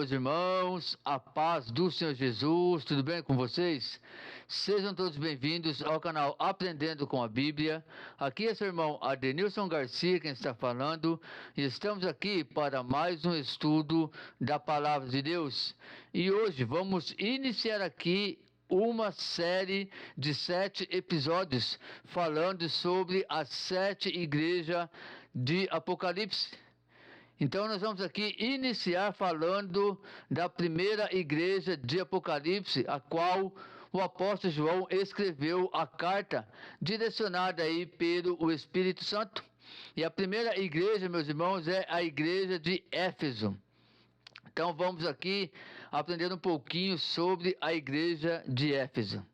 meus irmãos, a paz do Senhor Jesus, tudo bem com vocês? Sejam todos bem-vindos ao canal Aprendendo com a Bíblia. Aqui é seu irmão Adenilson Garcia quem está falando, e estamos aqui para mais um estudo da Palavra de Deus. E hoje vamos iniciar aqui uma série de 7 episódios falando sobre as 7 igrejas de Apocalipse. Então nós vamos aqui iniciar falando da primeira igreja de Apocalipse, a qual o apóstolo João escreveu a carta direcionada aí pelo Espírito Santo. E a primeira igreja, meus irmãos, é a igreja de Éfeso. Então vamos aqui aprender um pouquinho sobre a igreja de Éfeso.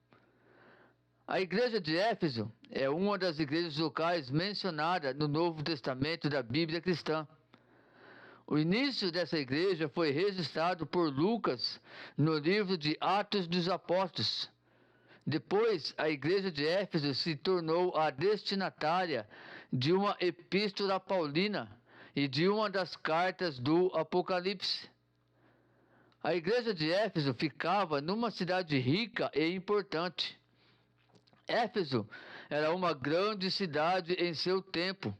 A igreja de Éfeso é uma das igrejas locais mencionadas no Novo Testamento da Bíblia cristã. O início dessa igreja foi registrado por Lucas no livro de Atos dos Apóstolos. Depois, a igreja de Éfeso se tornou a destinatária de uma epístola paulina e de uma das cartas do Apocalipse. A igreja de Éfeso ficava numa cidade rica e importante. Éfeso era uma grande cidade em seu tempo,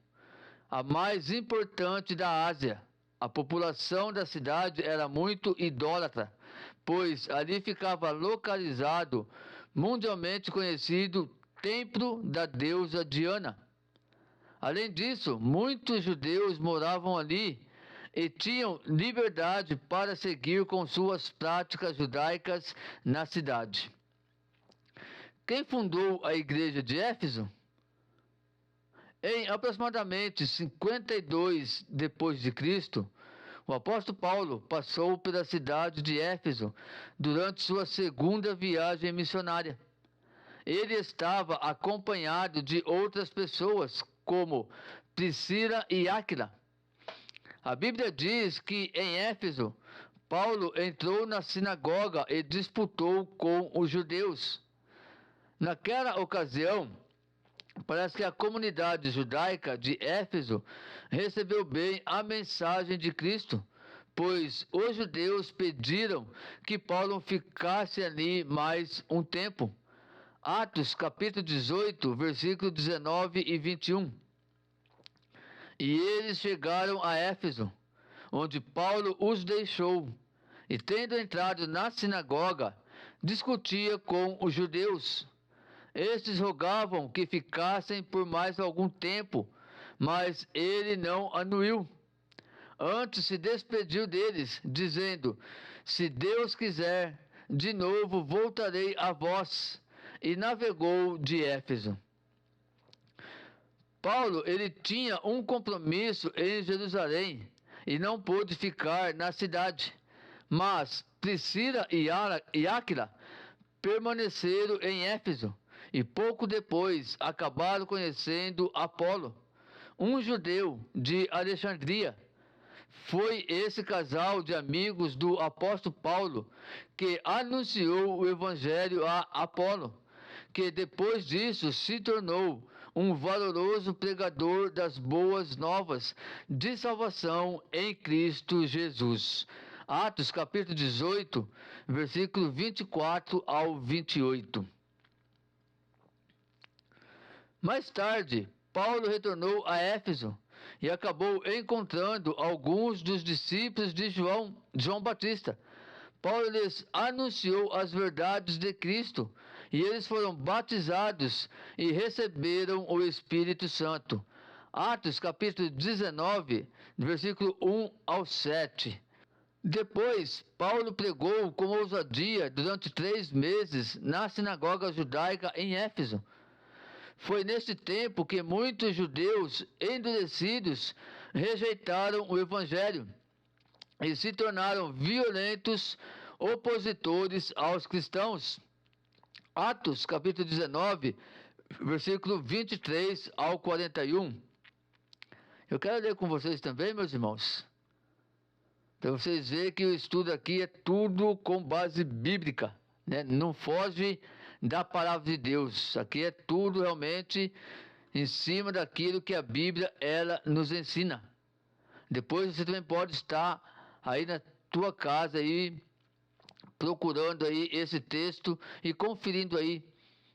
a mais importante da Ásia. A população da cidade era muito idólatra, pois ali ficava localizado mundialmente conhecido templo da deusa Diana. Além disso, muitos judeus moravam ali e tinham liberdade para seguir com suas práticas judaicas na cidade. Quem fundou a igreja de Éfeso? Em aproximadamente 52 depois de Cristo, o apóstolo Paulo passou pela cidade de Éfeso durante sua segunda viagem missionária. Ele estava acompanhado de outras pessoas, como Priscila e Áquila. A Bíblia diz que em Éfeso, Paulo entrou na sinagoga e disputou com os judeus. Naquela ocasião, parece que a comunidade judaica de Éfeso recebeu bem a mensagem de Cristo, pois os judeus pediram que Paulo ficasse ali mais um tempo. Atos capítulo 18, versículo 19 e 21. E eles chegaram a Éfeso, onde Paulo os deixou, e tendo entrado na sinagoga, discutia com os judeus. Estes rogavam que ficassem por mais algum tempo, mas ele não anuiu. Antes se despediu deles, dizendo: se Deus quiser, de novo voltarei a vós. E navegou de Éfeso. Paulo, ele tinha um compromisso em Jerusalém e não pôde ficar na cidade. Mas Priscila e Áquila permaneceram em Éfeso. E pouco depois acabaram conhecendo Apolo, um judeu de Alexandria. Foi esse casal de amigos do apóstolo Paulo que anunciou o evangelho a Apolo, que depois disso se tornou um valoroso pregador das boas novas de salvação em Cristo Jesus. Atos capítulo 18, versículo 24 ao 28. Mais tarde, Paulo retornou a Éfeso e acabou encontrando alguns dos discípulos de João Batista. Paulo lhes anunciou as verdades de Cristo e eles foram batizados e receberam o Espírito Santo. Atos capítulo 19, versículo 1 ao 7. Depois, Paulo pregou com ousadia durante 3 meses na sinagoga judaica em Éfeso. Foi nesse tempo que muitos judeus endurecidos rejeitaram o evangelho e se tornaram violentos opositores aos cristãos. Atos capítulo 19, versículo 23 ao 41. Eu quero ler com vocês também, meus irmãos, para vocês verem que o estudo aqui é tudo com base bíblica, né? Não foge da palavra de Deus. Aqui é tudo realmente em cima daquilo que a Bíblia ela nos ensina. Depois você também pode estar aí tua casa aí, procurando aí esse texto e conferindo aí.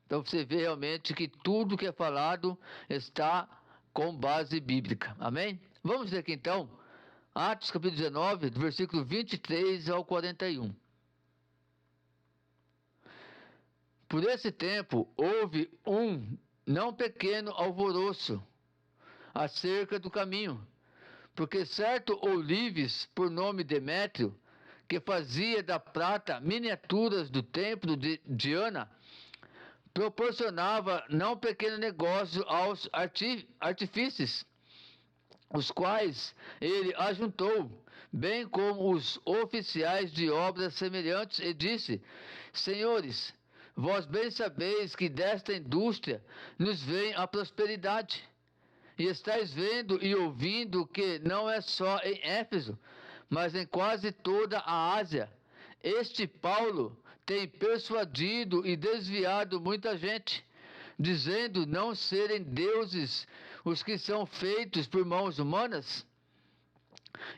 Então você vê realmente que tudo que é falado está com base bíblica. Amém? Vamos ler aqui então, Atos capítulo 19, do versículo 23 ao 41. Por esse tempo houve um não pequeno alvoroço acerca do caminho, porque certo ourives, por nome Demétrio, que fazia da prata miniaturas do templo de Diana, proporcionava não pequeno negócio aos artífices, os quais ele ajuntou, bem como os oficiais de obras semelhantes, e disse: Senhores, vós bem sabeis que desta indústria nos vem a prosperidade. E estáis vendo e ouvindo que não é só em Éfeso, mas em quase toda a Ásia, este Paulo tem persuadido e desviado muita gente, dizendo não serem deuses os que são feitos por mãos humanas.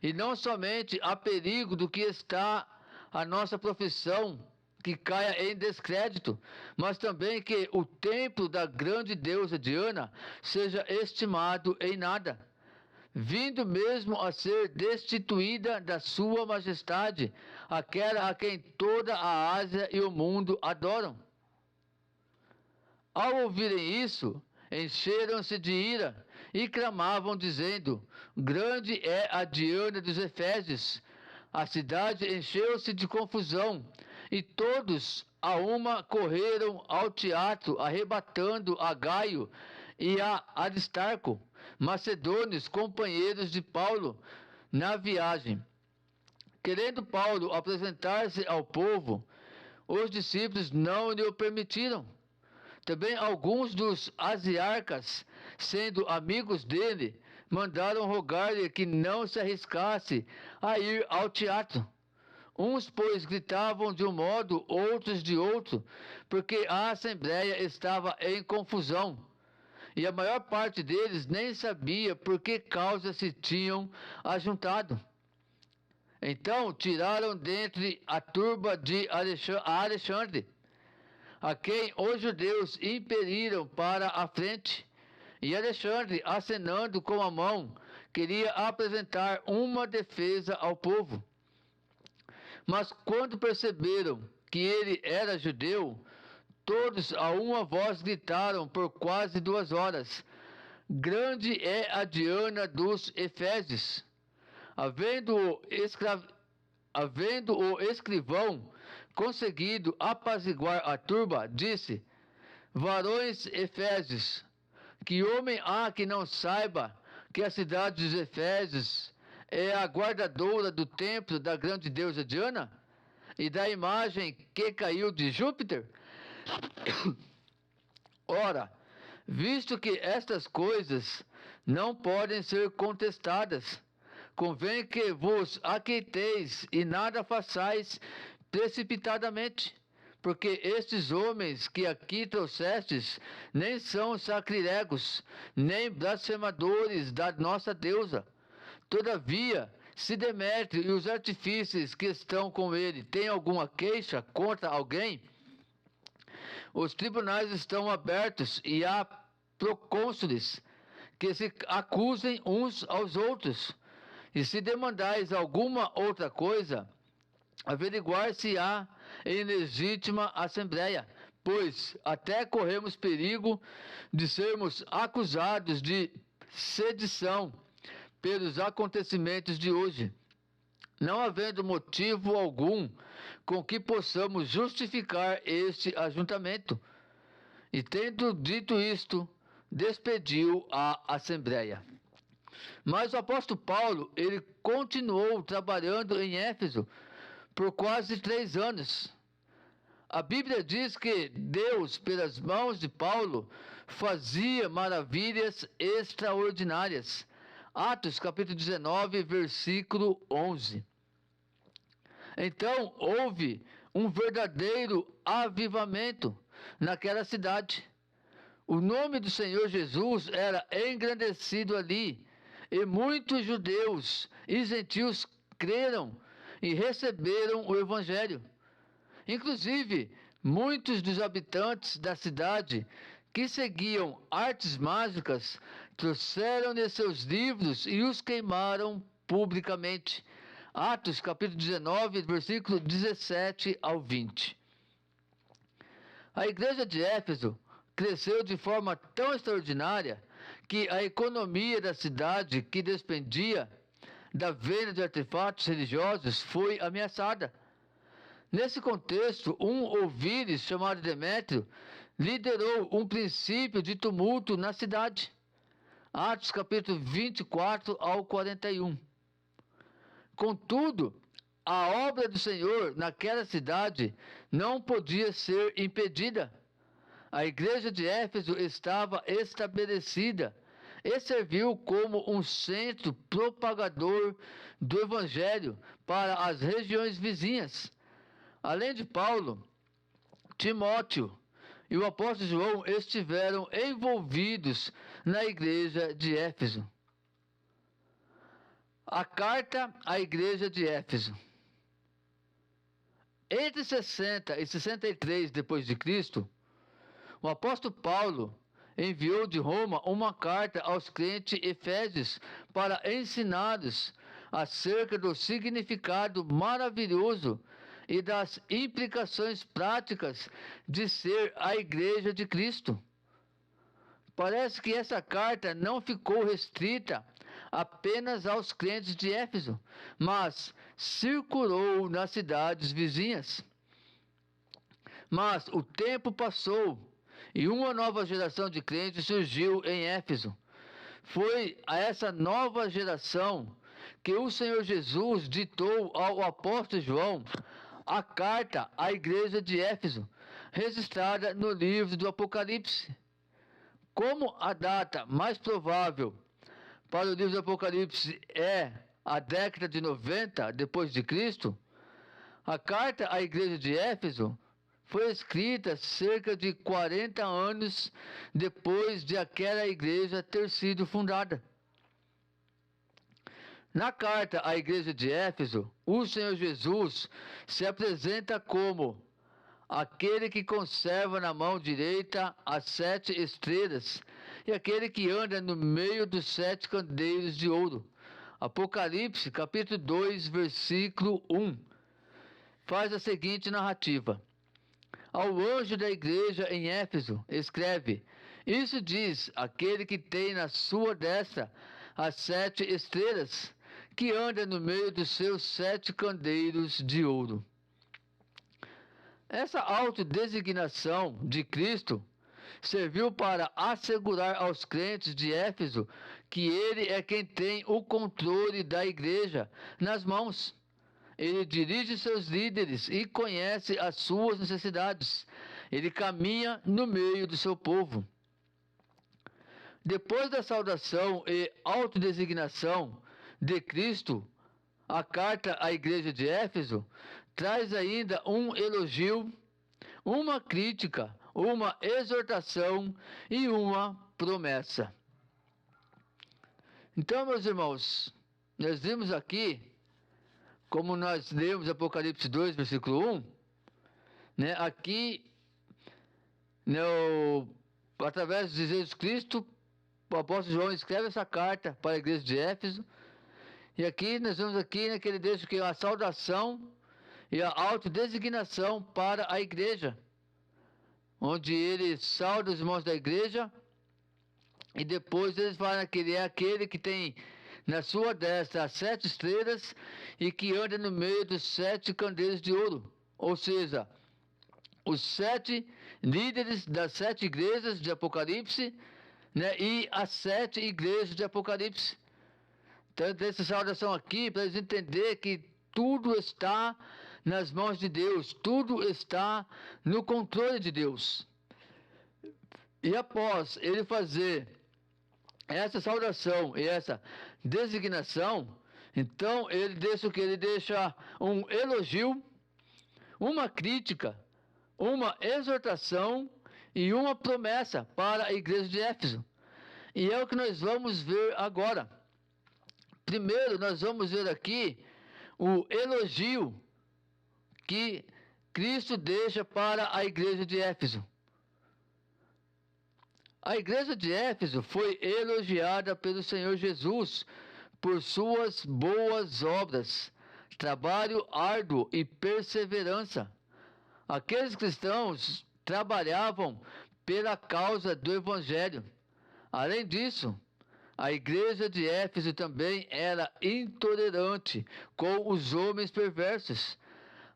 E não somente há perigo do que está a nossa profissão, que caia em descrédito, mas também que o templo da grande deusa Diana seja estimado em nada, vindo mesmo a ser destituída da sua majestade, aquela a quem toda a Ásia e o mundo adoram. Ao ouvirem isso, encheram-se de ira e clamavam, dizendo: Grande é a Diana dos Efésios. A cidade encheu-se de confusão, e todos a uma correram ao teatro, arrebatando a Gaio e a Aristarco, macedônios companheiros de Paulo na viagem. Querendo Paulo apresentar-se ao povo, os discípulos não lhe o permitiram. Também alguns dos asiarcas, sendo amigos dele, mandaram rogar-lhe que não se arriscasse a ir ao teatro. Uns, pois, gritavam de um modo, outros de outro, porque a assembleia estava em confusão. E a maior parte deles nem sabia por que causa se tinham ajuntado. Então tiraram dentre a turba de Alexandre, a quem os judeus impeliram para a frente, e Alexandre, acenando com a mão, queria apresentar uma defesa ao povo. Mas quando perceberam que ele era judeu, todos a uma voz gritaram por quase 2 horas: Grande é a Diana dos Efésios. Havendo o escrivão conseguido apaziguar a turba, disse: Varões Efésios, que homem há que não saiba que a cidade dos Efésios é a guardadora do templo da grande deusa Diana e da imagem que caiu de Júpiter? Ora, visto que estas coisas não podem ser contestadas, convém que vos aquieteis e nada façais precipitadamente, porque estes homens que aqui trouxestes nem são sacrilegos, nem blasfemadores da nossa deusa. Todavia, se Demétrio e os artífices que estão com ele têm alguma queixa contra alguém, os tribunais estão abertos e há procônsules que se acusem uns aos outros. E se demandais alguma outra coisa, averiguar-se-á em legítima assembleia, pois até corremos perigo de sermos acusados de sedição pelos acontecimentos de hoje, não havendo motivo algum com que possamos justificar este ajuntamento. E tendo dito isto, despediu a assembleia. Mas o apóstolo Paulo, ele continuou trabalhando em Éfeso por quase 3 anos. A Bíblia diz que Deus, pelas mãos de Paulo, fazia maravilhas extraordinárias. Atos capítulo 19, versículo 11. Então houve um verdadeiro avivamento naquela cidade. O nome do Senhor Jesus era engrandecido ali, e muitos judeus e gentios creram e receberam o Evangelho. Inclusive, muitos dos habitantes da cidade que seguiam artes mágicas trouxeram-lhe seus livros e os queimaram publicamente. Atos capítulo 19, versículo 17 ao 20. A igreja de Éfeso cresceu de forma tão extraordinária que a economia da cidade, que dependia da venda de artefatos religiosos, foi ameaçada. Nesse contexto, um ouvires chamado Demétrio liderou um princípio de tumulto na cidade. Atos capítulo 24 ao 41. Contudo, a obra do Senhor naquela cidade não podia ser impedida. A igreja de Éfeso estava estabelecida e serviu como um centro propagador do Evangelho para as regiões vizinhas. Além de Paulo, Timóteo e o apóstolo João estiveram envolvidos na igreja de Éfeso. A carta à igreja de Éfeso. Entre 60 e 63 depois de Cristo, o apóstolo Paulo enviou de Roma uma carta aos crentes efésios para ensiná-los acerca do significado maravilhoso e das implicações práticas de ser a igreja de Cristo. Parece que essa carta não ficou restrita apenas aos crentes de Éfeso, mas circulou nas cidades vizinhas. Mas o tempo passou e uma nova geração de crentes surgiu em Éfeso. Foi a essa nova geração que o Senhor Jesus ditou ao apóstolo João a carta à igreja de Éfeso, registrada no livro do Apocalipse. Como a data mais provável para o livro do Apocalipse é a década de 90 depois de Cristo, a carta à igreja de Éfeso foi escrita cerca de 40 anos depois de aquela igreja ter sido fundada. Na carta à igreja de Éfeso, o Senhor Jesus se apresenta como aquele que conserva na mão direita as 7 estrelas e aquele que anda no meio dos 7 candeeiros de ouro. Apocalipse, capítulo 2, versículo 1, faz a seguinte narrativa. Ao anjo da igreja em Éfeso, escreve: isso diz aquele que tem na sua destra as 7 estrelas, que anda no meio dos seus 7 candeeiros de ouro. Essa autodesignação de Cristo serviu para assegurar aos crentes de Éfeso que ele é quem tem o controle da igreja nas mãos. Ele dirige seus líderes e conhece as suas necessidades. Ele caminha no meio do seu povo. Depois da saudação e autodesignação de Cristo, a carta à igreja de Éfeso traz ainda um elogio, uma crítica, uma exortação e uma promessa. Então, meus irmãos, nós vimos aqui, como nós lemos Apocalipse 2, versículo 1, né, aqui, através de Jesus Cristo, o apóstolo João escreve essa carta para a igreja de Éfeso, e aqui nós vemos aqui naquele texto que é a saudação e a autodesignação para a igreja, onde ele sauda os irmãos da igreja, e depois eles falam que ele é aquele que tem na sua destra as 7 estrelas e que anda no meio dos 7 candeeiros de ouro. Ou seja, os 7 líderes das 7 igrejas de Apocalipse, né, e as 7 igrejas de Apocalipse. Então, essa saudação aqui, para eles entenderem que tudo está nas mãos de Deus, tudo está no controle de Deus. E após ele fazer essa saudação e essa designação, então ele deixa o que? Ele deixa um elogio, uma crítica, uma exortação e uma promessa para a igreja de Éfeso. E é o que nós vamos ver agora. Primeiro, nós vamos ver aqui o elogio que Cristo deixa para a igreja de Éfeso. A igreja de Éfeso foi elogiada pelo Senhor Jesus por suas boas obras, trabalho árduo e perseverança. Aqueles cristãos trabalhavam pela causa do Evangelho. Além disso, a igreja de Éfeso também era intolerante com os homens perversos.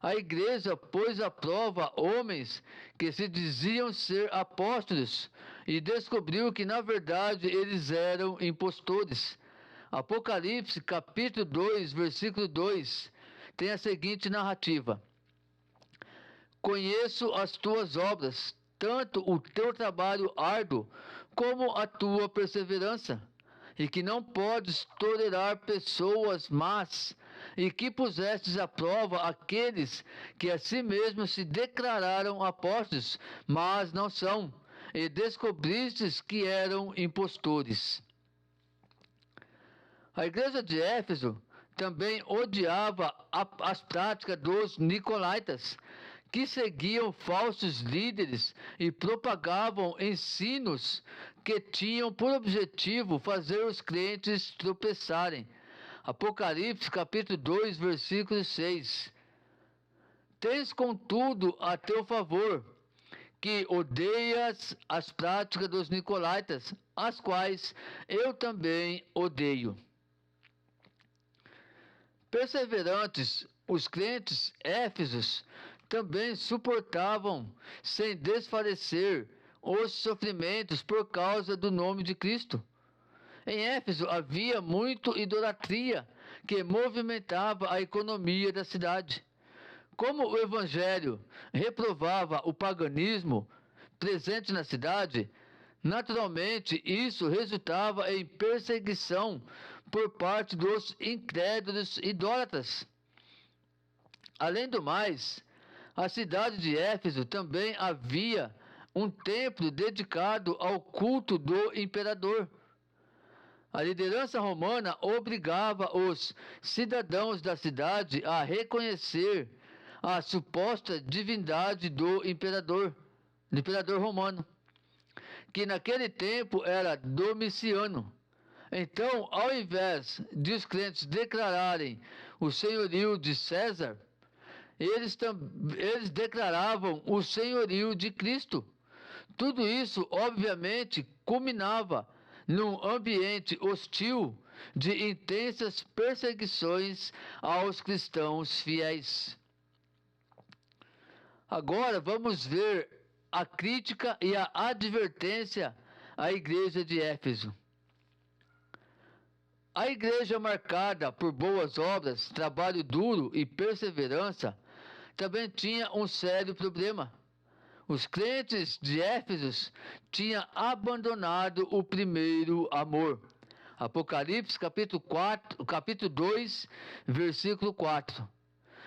A igreja pôs à prova homens que se diziam ser apóstolos e descobriu que, na verdade, eles eram impostores. Apocalipse, capítulo 2, versículo 2, tem a seguinte narrativa: Conheço as tuas obras, tanto o teu trabalho árduo como a tua perseverança, e que não podes tolerar pessoas más, e que pusestes à prova aqueles que a si mesmos se declararam apóstolos, mas não são, e descobristes que eram impostores. A igreja de Éfeso também odiava as práticas dos nicolaítas, que seguiam falsos líderes e propagavam ensinos que tinham por objetivo fazer os crentes tropeçarem. Apocalipse capítulo 2, versículo 6. Tens contudo a teu favor, que odeias as práticas dos nicolaítas, as quais eu também odeio. Perseverantes, os crentes éfesos também suportavam sem desfalecer os sofrimentos por causa do nome de Cristo. Em Éfeso havia muita idolatria que movimentava a economia da cidade. Como o evangelho reprovava o paganismo presente na cidade, naturalmente isso resultava em perseguição por parte dos incrédulos idólatras. Além do mais, a cidade de Éfeso também havia um templo dedicado ao culto do imperador. A liderança romana obrigava os cidadãos da cidade a reconhecer a suposta divindade do imperador romano, que naquele tempo era Domiciano. Então, ao invés de os crentes declararem o senhorio de César, eles declaravam o senhorio de Cristo. Tudo isso, obviamente, culminava num ambiente hostil de intensas perseguições aos cristãos fiéis. Agora vamos ver a crítica e a advertência à igreja de Éfeso. A igreja marcada por boas obras, trabalho duro e perseverança também tinha um sério problema. Os crentes de Éfeso tinham abandonado o primeiro amor. Apocalipse capítulo 2, versículo 4.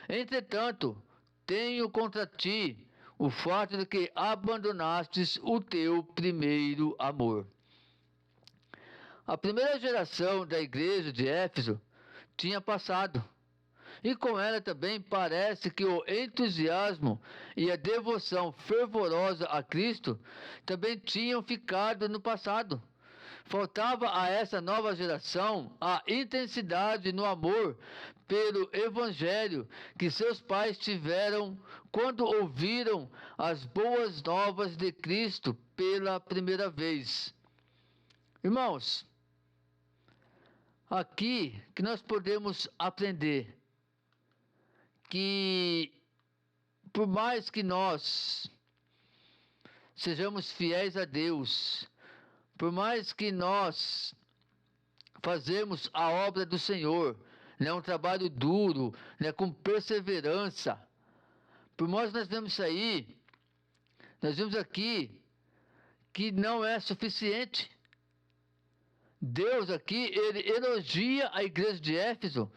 Entretanto, tenho contra ti o fato de que abandonastes o teu primeiro amor. A primeira geração da igreja de Éfeso tinha passado. E com ela também parece que o entusiasmo e a devoção fervorosa a Cristo também tinham ficado no passado. Faltava a essa nova geração a intensidade no amor pelo Evangelho que seus pais tiveram quando ouviram as boas novas de Cristo pela primeira vez. Irmãos, aqui que nós podemos aprender que, por mais que nós sejamos fiéis a Deus, por mais que nós fazemos a obra do Senhor, um trabalho duro, com perseverança, por mais que nós vemos aí, nós vemos aqui que não é suficiente. Deus aqui, ele elogia a igreja de Éfeso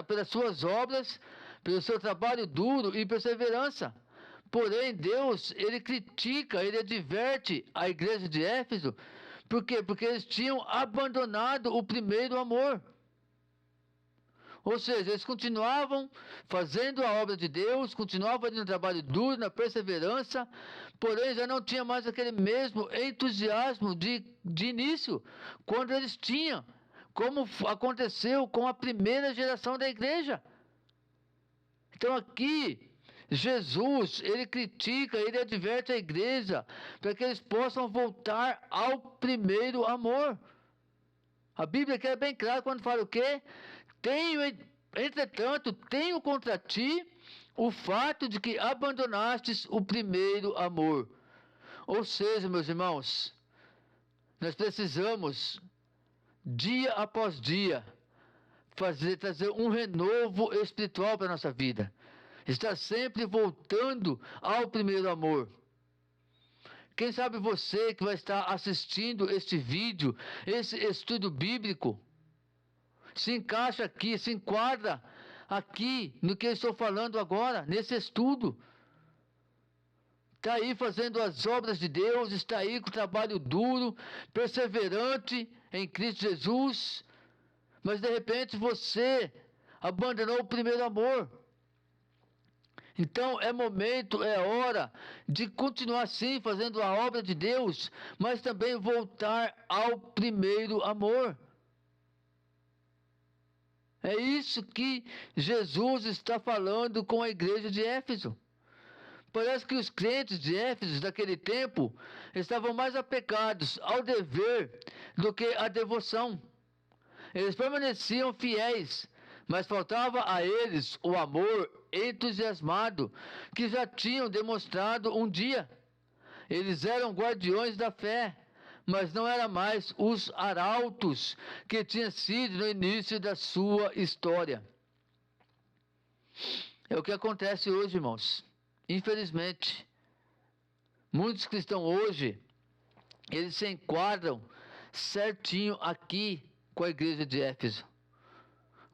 pelas suas obras, pelo seu trabalho duro e perseverança. Porém, Deus, ele critica, ele adverte a igreja de Éfeso. Por quê? Porque eles tinham abandonado o primeiro amor. Ou seja, eles continuavam fazendo a obra de Deus, continuavam no trabalho duro, na perseverança, porém já não tinha mais aquele mesmo entusiasmo de início, quando eles tinham, como aconteceu com a primeira geração da igreja. Então aqui, Jesus, ele critica, ele adverte a igreja, para que eles possam voltar ao primeiro amor. A Bíblia aqui é bem clara quando fala o quê? Entretanto, tenho contra ti o fato de que abandonastes o primeiro amor. Ou seja, meus irmãos, nós precisamos, dia após dia, trazer um renovo espiritual para a nossa vida. Estar sempre voltando ao primeiro amor. Quem sabe você que vai estar assistindo este vídeo, esse estudo bíblico, se encaixa aqui, se enquadra aqui no que eu estou falando agora, nesse estudo. Está aí fazendo as obras de Deus, está aí com o trabalho duro, perseverante em Cristo Jesus, mas de repente você abandonou o primeiro amor. Então é momento, é hora de continuar sim fazendo a obra de Deus, mas também voltar ao primeiro amor. É isso que Jesus está falando com a igreja de Éfeso. Parece que os crentes de Éfeso daquele tempo estavam mais apegados ao dever do que à devoção. Eles permaneciam fiéis, mas faltava a eles o amor entusiasmado que já tinham demonstrado um dia. Eles eram guardiões da fé, mas não eram mais os arautos que tinham sido no início da sua história. É o que acontece hoje, irmãos. Infelizmente, muitos cristãos hoje, eles se enquadram certinho aqui com a igreja de Éfeso.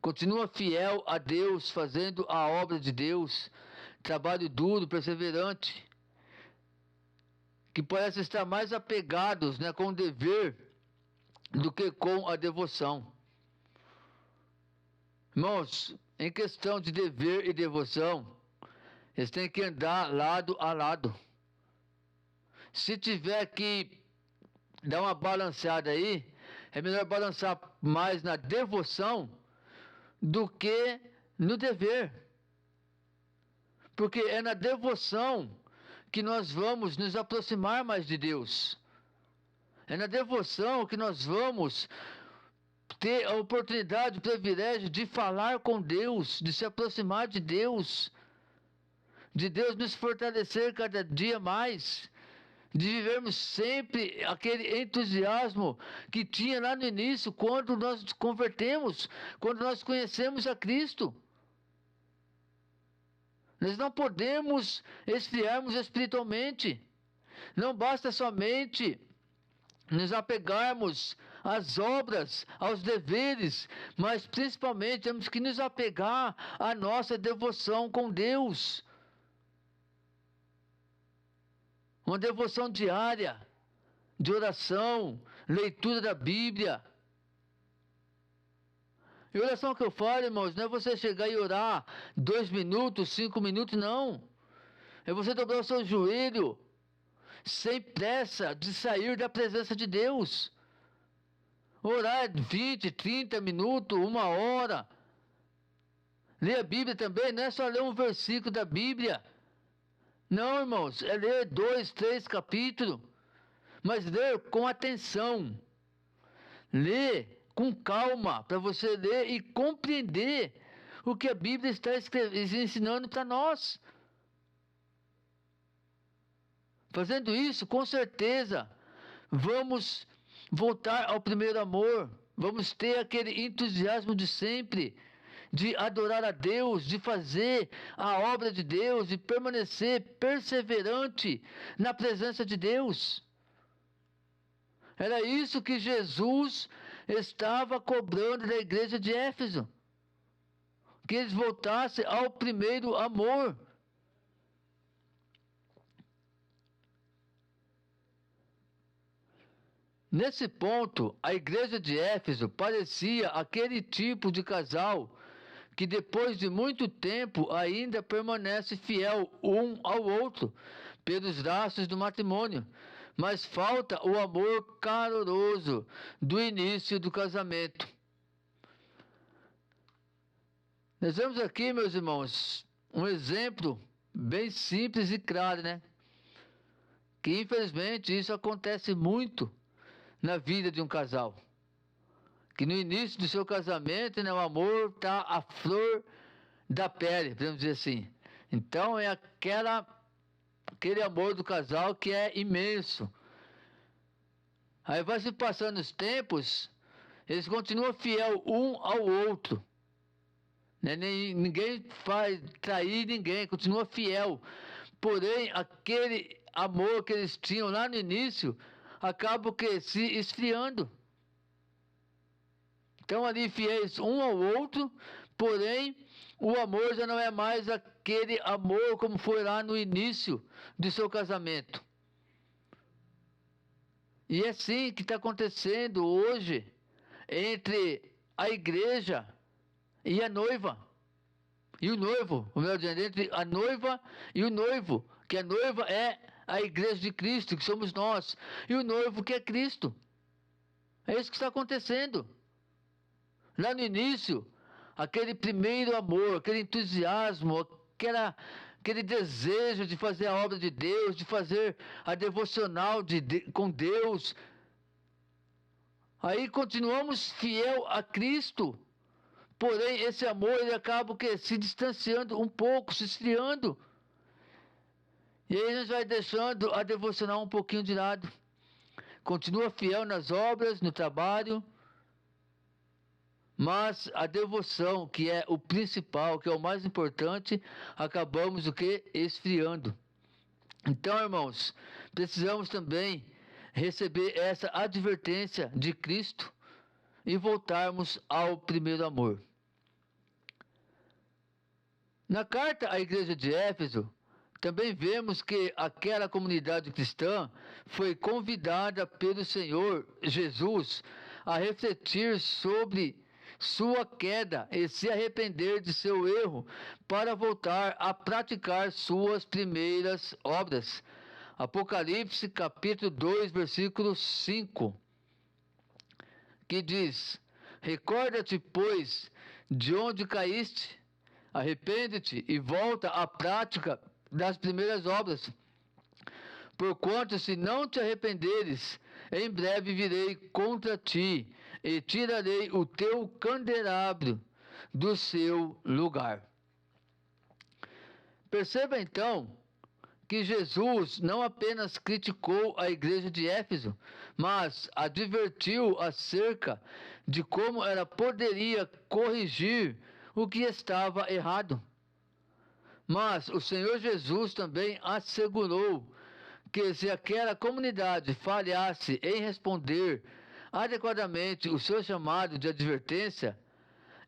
Continua fiel a Deus, fazendo a obra de Deus, trabalho duro, perseverante, que parece estar mais apegados, com o dever do que com a devoção. Irmãos, em questão de dever e devoção, eles têm que andar lado a lado. Se tiver que dar uma balanceada aí, é melhor balançar mais na devoção do que no dever. Porque é na devoção que nós vamos nos aproximar mais de Deus. É na devoção que nós vamos ter a oportunidade, o privilégio de falar com Deus, de se aproximar de Deus nos fortalecer cada dia mais, de vivermos sempre aquele entusiasmo que tinha lá no início, quando nós nos convertemos, quando nós conhecemos a Cristo. Nós não podemos esfriarmos espiritualmente. Não basta somente nos apegarmos às obras, aos deveres, mas principalmente temos que nos apegar à nossa devoção com Deus. Uma devoção diária, de oração, leitura da Bíblia. E oração que eu falo, irmãos, não é você chegar e orar 2 minutos, 5 minutos, não. É você dobrar o seu joelho, sem pressa de sair da presença de Deus. Orar 20, 30 minutos, 1 hora. Ler a Bíblia também, não é só ler um versículo da Bíblia. Não, irmãos, é ler 2, 3 capítulos, mas ler com atenção, ler com calma, para você ler e compreender o que a Bíblia está ensinando para nós. Fazendo isso, com certeza, vamos voltar ao primeiro amor, vamos ter aquele entusiasmo de sempre, de adorar a Deus, de fazer a obra de Deus, de permanecer perseverante na presença de Deus. Era isso que Jesus estava cobrando da igreja de Éfeso, que eles voltassem ao primeiro amor. Nesse ponto, a igreja de Éfeso parecia aquele tipo de casal que depois de muito tempo ainda permanece fiel um ao outro pelos laços do matrimônio, mas falta o amor caloroso do início do casamento. Nós vemos aqui, meus irmãos, um exemplo bem simples e claro, né? Que infelizmente isso acontece muito na vida de um casal. Que no início do seu casamento, né, o amor está à flor da pele, podemos dizer assim. Então é aquele amor do casal que é imenso. Aí vai se passando os tempos, eles continuam fiel um ao outro. Né? Ninguém faz trair ninguém, continua fiel. Porém, aquele amor que eles tinham lá no início acaba que se esfriando. Estão ali fiéis um ao outro, porém o amor já não é mais aquele amor como foi lá no início do seu casamento. E é assim que está acontecendo hoje entre a igreja e a noiva. E o noivo, o melhor dizendo, entre a noiva e o noivo, que a noiva é a igreja de Cristo, que somos nós, e o noivo que é Cristo. É isso que está acontecendo. Lá no início, aquele primeiro amor, aquele entusiasmo, aquele desejo de fazer a obra de Deus, de fazer a devocional com Deus. Aí continuamos fiel a Cristo. Porém, esse amor ele acaba se distanciando um pouco, se esfriando. E aí a gente vai deixando a devocional um pouquinho de lado. Continua fiel nas obras, no trabalho. Mas a devoção, que é o principal, que é o mais importante, acabamos esfriando. Então, irmãos, precisamos também receber essa advertência de Cristo e voltarmos ao primeiro amor. Na carta à igreja de Éfeso, também vemos que aquela comunidade cristã foi convidada pelo Senhor Jesus a refletir sobre sua queda e se arrepender de seu erro para voltar a praticar suas primeiras obras. Apocalipse capítulo 2, versículo 5, que diz: recorda-te, pois, de onde caíste, arrepende-te e volta à prática das primeiras obras. Porquanto, se não te arrependeres, em breve virei contra ti e tirarei o teu candelabro do seu lugar. Perceba então que Jesus não apenas criticou a igreja de Éfeso, mas advertiu acerca de como ela poderia corrigir o que estava errado. Mas o Senhor Jesus também assegurou que se aquela comunidade falhasse em responder adequadamente o seu chamado de advertência,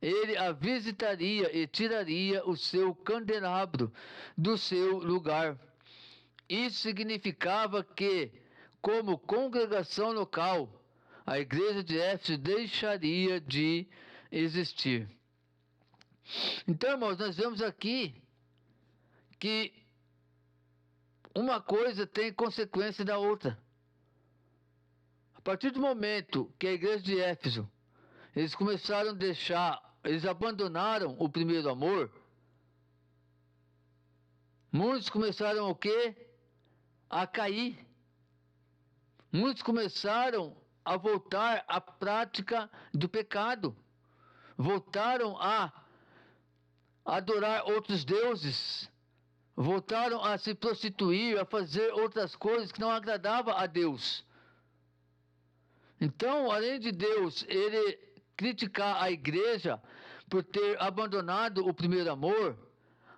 ele a visitaria e tiraria o seu candelabro do seu lugar. Isso significava que, como congregação local, a igreja de Éfeso deixaria de existir. Então, irmãos, nós vemos aqui que uma coisa tem consequência da outra. A partir do momento que a igreja de Éfeso, eles começaram a eles abandonaram o primeiro amor, muitos começaram a cair. Muitos começaram a voltar à prática do pecado. Voltaram a adorar outros deuses. Voltaram a se prostituir, a fazer outras coisas que não agradavam a Deus. Então, além de Deus, ele criticar a igreja por ter abandonado o primeiro amor,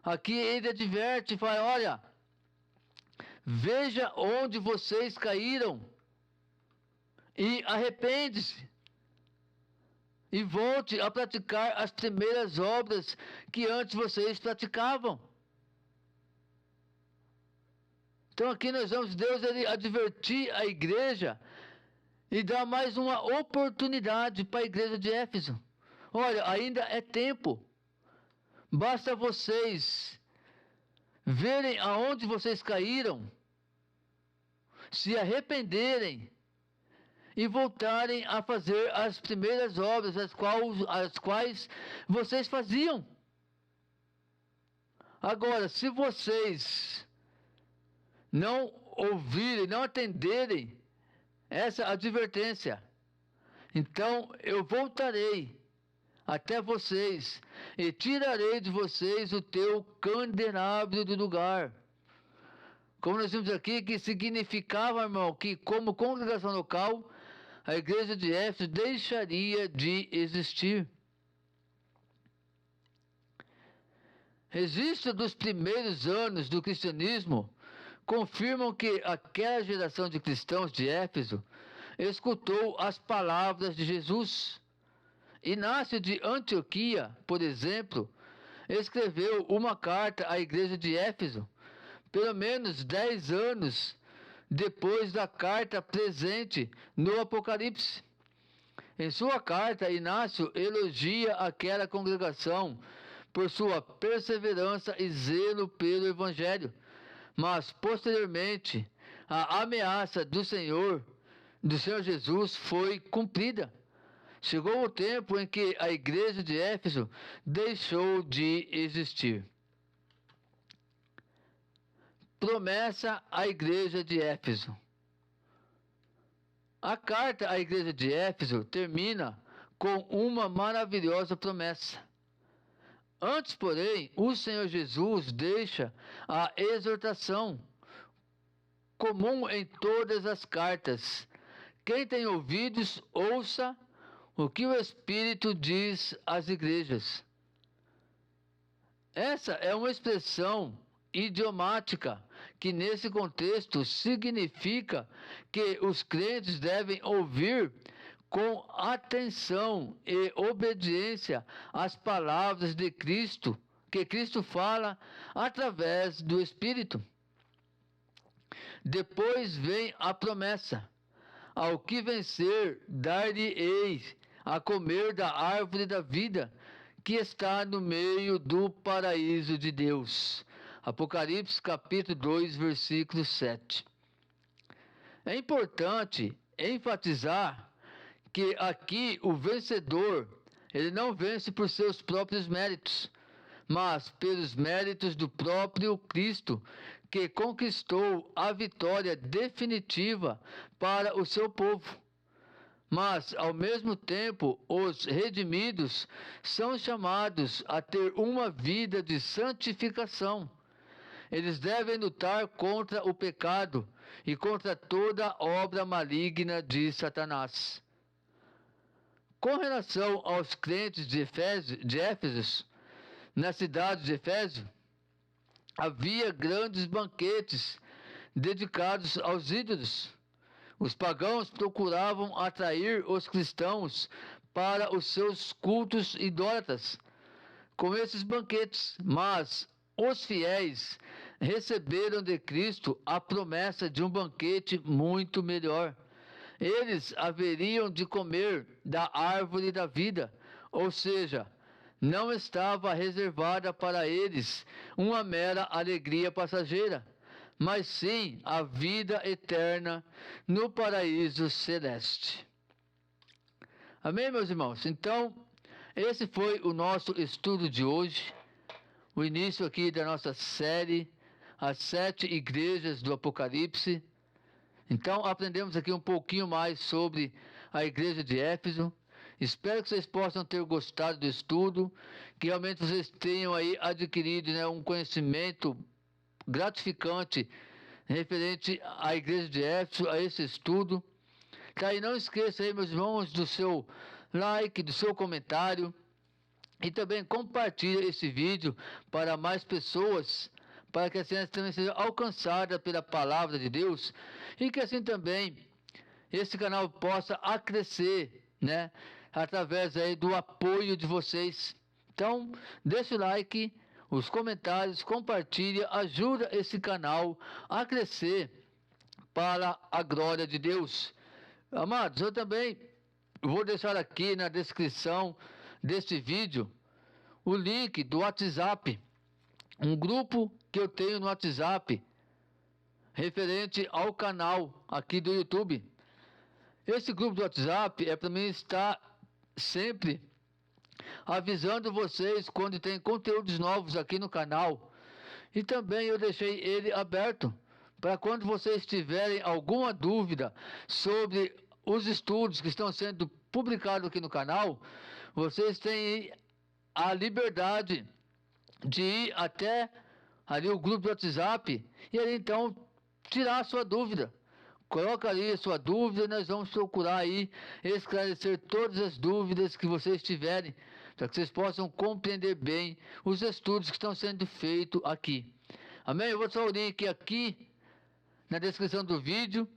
aqui ele adverte e fala: olha, veja onde vocês caíram e arrepende-se e volte a praticar as primeiras obras que antes vocês praticavam. Então aqui nós vemos Deus ele advertir a igreja e dar mais uma oportunidade para a igreja de Éfeso. Olha, ainda é tempo. Basta vocês verem aonde vocês caíram, se arrependerem e voltarem a fazer as primeiras obras, as quais vocês faziam. Agora, se vocês não ouvirem, não atenderem essa advertência, então eu voltarei até vocês e tirarei de vocês o teu candelabro do lugar. Como nós vimos aqui, que significava, irmão, que como congregação local, a igreja de Éfeso deixaria de existir. Registros dos primeiros anos do cristianismo confirmam que aquela geração de cristãos de Éfeso escutou as palavras de Jesus. Inácio de Antioquia, por exemplo, escreveu uma carta à igreja de Éfeso, pelo menos 10 anos depois da carta presente no Apocalipse. Em sua carta, Inácio elogia aquela congregação por sua perseverança e zelo pelo Evangelho, mas posteriormente a ameaça do Senhor Jesus foi cumprida. Chegou o tempo em que a igreja de Éfeso deixou de existir. Promessa à igreja de Éfeso. A carta à igreja de Éfeso termina com uma maravilhosa promessa. Antes, porém, o Senhor Jesus deixa a exortação comum em todas as cartas. Quem tem ouvidos, ouça o que o Espírito diz às igrejas. Essa é uma expressão idiomática que nesse contexto significa que os crentes devem ouvir com atenção e obediência às palavras de Cristo, que Cristo fala através do Espírito. Depois vem a promessa: ao que vencer, dar-lhe-ei a comer da árvore da vida, que está no meio do paraíso de Deus. Apocalipse capítulo 2, versículo 7. É importante enfatizar que aqui o vencedor, ele não vence por seus próprios méritos, mas pelos méritos do próprio Cristo, que conquistou a vitória definitiva para o seu povo. Mas, ao mesmo tempo, os redimidos são chamados a ter uma vida de santificação. Eles devem lutar contra o pecado e contra toda obra maligna de Satanás. Com relação aos crentes de Éfeso, na cidade de Éfeso, havia grandes banquetes dedicados aos ídolos. Os pagãos procuravam atrair os cristãos para os seus cultos idólatras com esses banquetes, mas os fiéis receberam de Cristo a promessa de um banquete muito melhor. Eles haveriam de comer da árvore da vida, ou seja, não estava reservada para eles uma mera alegria passageira, mas sim a vida eterna no paraíso celeste. Amém, meus irmãos? Então, esse foi o nosso estudo de hoje, o início aqui da nossa série, as 7 igrejas do Apocalipse. Então, aprendemos aqui um pouquinho mais sobre a igreja de Éfeso. Espero que vocês possam ter gostado do estudo, que realmente vocês tenham aí adquirido, né, um conhecimento gratificante referente à igreja de Éfeso, a esse estudo. Tá, e não esqueça aí, meus irmãos, do seu like, do seu comentário, e também compartilhe esse vídeo para mais pessoas, para que assim elas também sejam alcançadas pela palavra de Deus, e que assim também esse canal possa crescer, né, através aí do apoio de vocês. Então, deixe o like, os comentários, compartilhe, ajuda esse canal a crescer para a glória de Deus. Amados, eu também vou deixar aqui na descrição deste vídeo o link do WhatsApp, um grupo que eu tenho no WhatsApp, referente ao canal aqui do YouTube. Esse grupo do WhatsApp é para mim estar sempre avisando vocês quando tem conteúdos novos aqui no canal. E também eu deixei ele aberto para quando vocês tiverem alguma dúvida sobre os estudos que estão sendo publicados aqui no canal, vocês têm a liberdade de ir até ali o grupo do WhatsApp e ali então tirar a sua dúvida. Coloca ali a sua dúvida e nós vamos procurar aí esclarecer todas as dúvidas que vocês tiverem, para que vocês possam compreender bem os estudos que estão sendo feitos aqui. Amém? Eu vou deixar o link aqui na descrição do vídeo.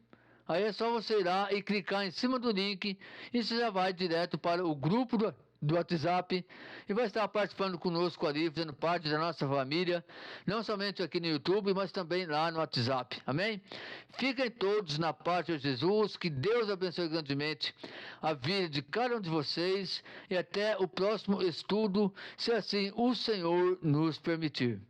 Aí é só você ir lá e clicar em cima do link e você já vai direto para o grupo do WhatsApp e vai estar participando conosco ali, fazendo parte da nossa família, não somente aqui no YouTube, mas também lá no WhatsApp. Amém? Fiquem todos na paz de Jesus, que Deus abençoe grandemente a vida de cada um de vocês e até o próximo estudo, se assim o Senhor nos permitir.